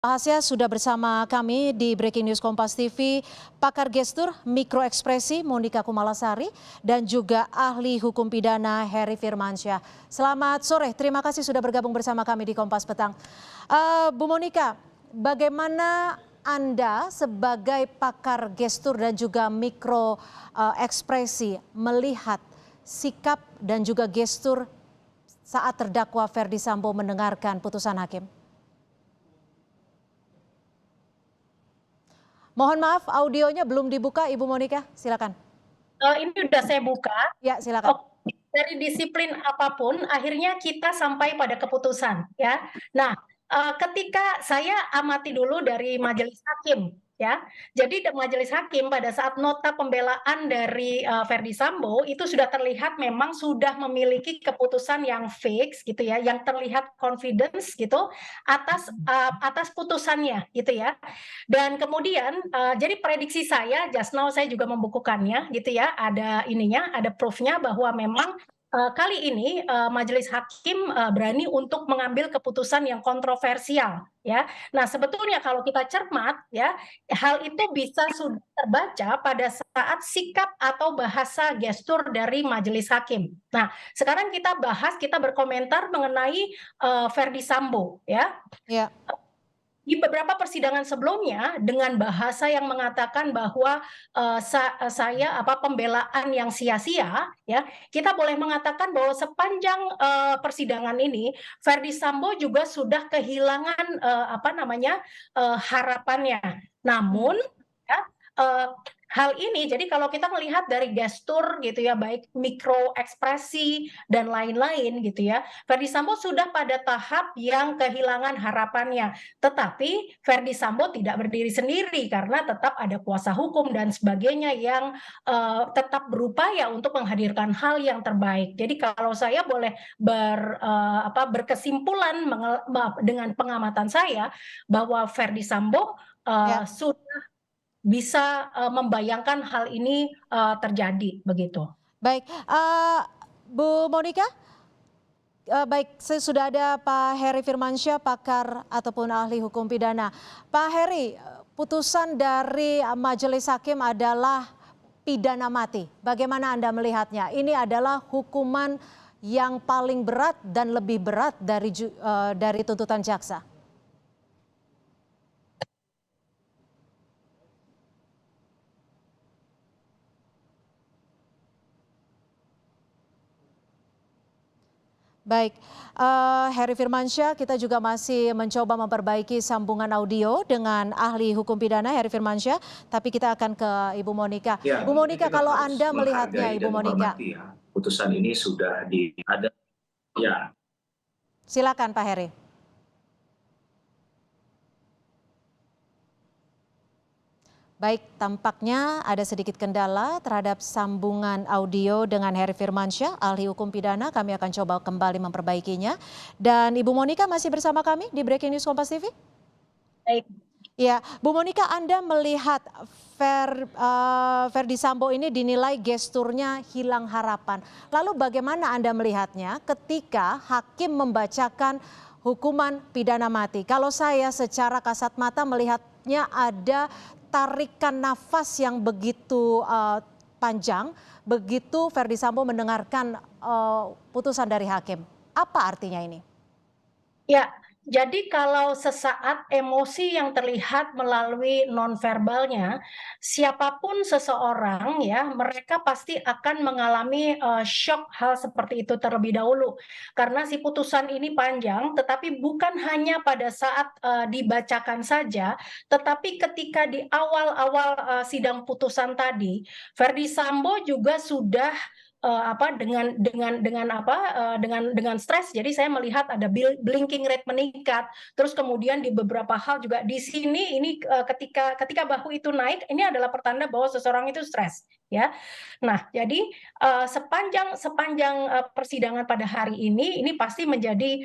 Bahasnya sudah bersama kami di Breaking News Kompas TV, pakar gestur mikroekspresi Monika Kumalasari dan juga ahli hukum pidana Heri Firmansyah. Selamat sore, terima kasih sudah bergabung bersama kami di Kompas Petang. Bu Monika, bagaimana Anda sebagai pakar gestur dan juga mikroekspresi melihat sikap dan juga gestur saat terdakwa Ferdy Sambo mendengarkan putusan hakim? Mohon maaf, audionya belum dibuka, Ibu Monika. Silakan. Ini udah saya buka. Ya, silakan. Dari disiplin apapun, akhirnya kita sampai pada keputusan, ya. Nah, ketika saya amati dulu dari majelis hakim, ya. Jadi majelis hakim pada saat nota pembelaan dari Ferdy Sambo itu sudah terlihat memang sudah memiliki keputusan yang fix, gitu ya, yang terlihat confidence, gitu, atas putusannya, gitu ya. Dan kemudian jadi prediksi saya, just now saya juga membukukannya, gitu ya, ada ininya, ada proof-nya bahwa memang kali ini majelis hakim berani untuk mengambil keputusan yang kontroversial, ya. Nah, sebetulnya kalau kita cermat, ya, hal itu bisa sudah terbaca pada saat sikap atau bahasa gestur dari majelis hakim. Nah, sekarang kita bahas, kita berkomentar mengenai Ferdy Sambo, ya. Ya. Di beberapa persidangan sebelumnya dengan bahasa yang mengatakan bahwa pembelaan yang sia-sia, ya, kita boleh mengatakan bahwa sepanjang persidangan ini Ferdy Sambo juga sudah kehilangan harapannya. Namun, ya, hal ini, jadi kalau kita melihat dari gestur, gitu ya, baik mikro ekspresi dan lain-lain, gitu ya, Ferdy Sambo sudah pada tahap yang kehilangan harapannya. Tetapi Ferdy Sambo tidak berdiri sendiri karena tetap ada kuasa hukum dan sebagainya yang tetap berupaya untuk menghadirkan hal yang terbaik. Jadi kalau saya boleh berkesimpulan dengan pengamatan saya bahwa Ferdy Sambo sudah bisa membayangkan hal ini terjadi, begitu. Baik, Bu Monika, baik, sudah ada Pak Heri Firmansyah, pakar ataupun ahli hukum pidana. Pak Heri, putusan dari majelis hakim adalah pidana mati. Bagaimana Anda melihatnya? Ini adalah hukuman yang paling berat dan lebih berat dari tuntutan jaksa. Baik, Heri Firmansyah, kita juga masih mencoba memperbaiki sambungan audio dengan ahli hukum pidana Heri Firmansyah, tapi kita akan ke Ibu Monika. Ya, Bu Monika, kalau Anda melihatnya, Ibu Monika. Ya. Putusan ini sudah ada. Ya. Silakan Pak Heri. Baik, tampaknya ada sedikit kendala terhadap sambungan audio dengan Heri Firmansyah, ahli hukum pidana. Kami akan coba kembali memperbaikinya. Dan Ibu Monika masih bersama kami di Breaking News Kompas TV? Baik. Ya, Bu Monika, Anda melihat Ferdy Sambo ini dinilai gesturnya hilang harapan. Lalu bagaimana Anda melihatnya ketika hakim membacakan hukuman pidana mati? Kalau saya secara kasat mata melihatnya ada tarikan nafas yang begitu panjang, begitu Ferdy Sambo mendengarkan putusan dari hakim. Apa artinya ini? Ya, jadi kalau sesaat emosi yang terlihat melalui nonverbalnya, siapapun seseorang, ya, mereka pasti akan mengalami shock hal seperti itu terlebih dahulu. Karena si putusan ini panjang, tetapi bukan hanya pada saat dibacakan saja, tetapi ketika di awal-awal sidang putusan tadi, Ferdy Sambo juga sudah dengan stres. Jadi saya melihat ada blinking rate meningkat. Terus kemudian di beberapa hal juga di sini ini ketika bahu itu naik, ini adalah pertanda bahwa seseorang itu stres, ya. Nah, jadi sepanjang persidangan pada hari ini pasti menjadi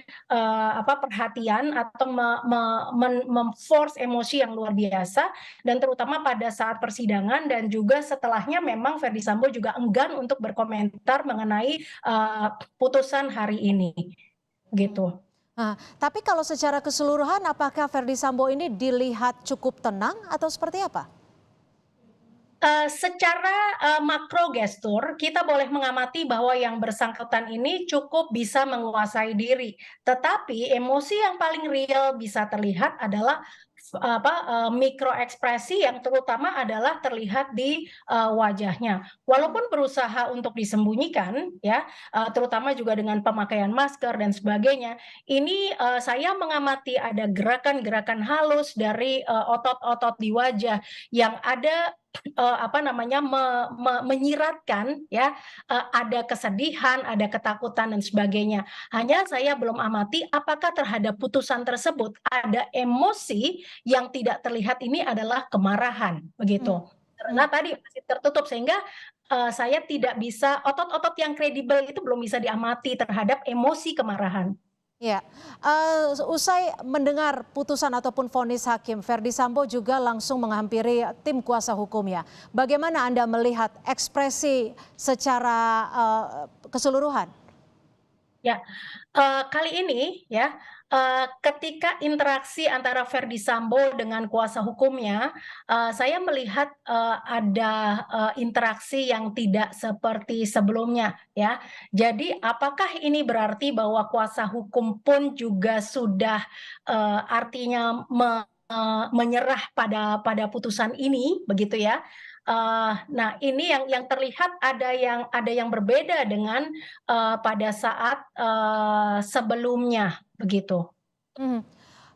perhatian atau memforce emosi yang luar biasa, dan terutama pada saat persidangan dan juga setelahnya memang Ferdy Sambo juga enggan untuk berkomentar mengenai putusan hari ini, gitu. Nah, tapi kalau secara keseluruhan apakah Verdi Sambo ini dilihat cukup tenang atau seperti apa? Secara makro gestur, kita boleh mengamati bahwa yang bersangkutan ini cukup bisa menguasai diri. Tetapi emosi yang paling real bisa terlihat adalah mikro ekspresi yang terutama adalah terlihat di wajahnya. Walaupun berusaha untuk disembunyikan, ya, terutama juga dengan pemakaian masker dan sebagainya. Ini saya mengamati ada gerakan-gerakan halus dari otot-otot di wajah yang ada menyiratkan ya, ada kesedihan, ada ketakutan dan sebagainya. Hanya saya belum amati apakah terhadap putusan tersebut ada emosi yang tidak terlihat ini adalah kemarahan, Hmm. begitu. Karena tadi masih tertutup sehingga, saya tidak bisa otot-otot yang kredibel itu belum bisa diamati terhadap emosi kemarahan. Ya, usai mendengar putusan ataupun vonis hakim, Verdi Sambo juga langsung menghampiri tim kuasa hukumnya. Bagaimana Anda melihat ekspresi secara keseluruhan? Ya, kali ini ya, ketika interaksi antara Verdi Sambo dengan kuasa hukumnya, saya melihat, ada, interaksi yang tidak seperti sebelumnya ya. Jadi apakah ini berarti bahwa kuasa hukum pun juga sudah, artinya menyerah pada putusan ini begitu ya? Nah ini yang terlihat ada yang berbeda dengan pada saat, sebelumnya, begitu. Mhm.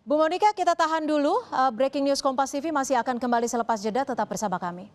Bu Monika, kita tahan dulu. Breaking News Kompas TV masih akan kembali selepas jeda. Tetap bersama kami.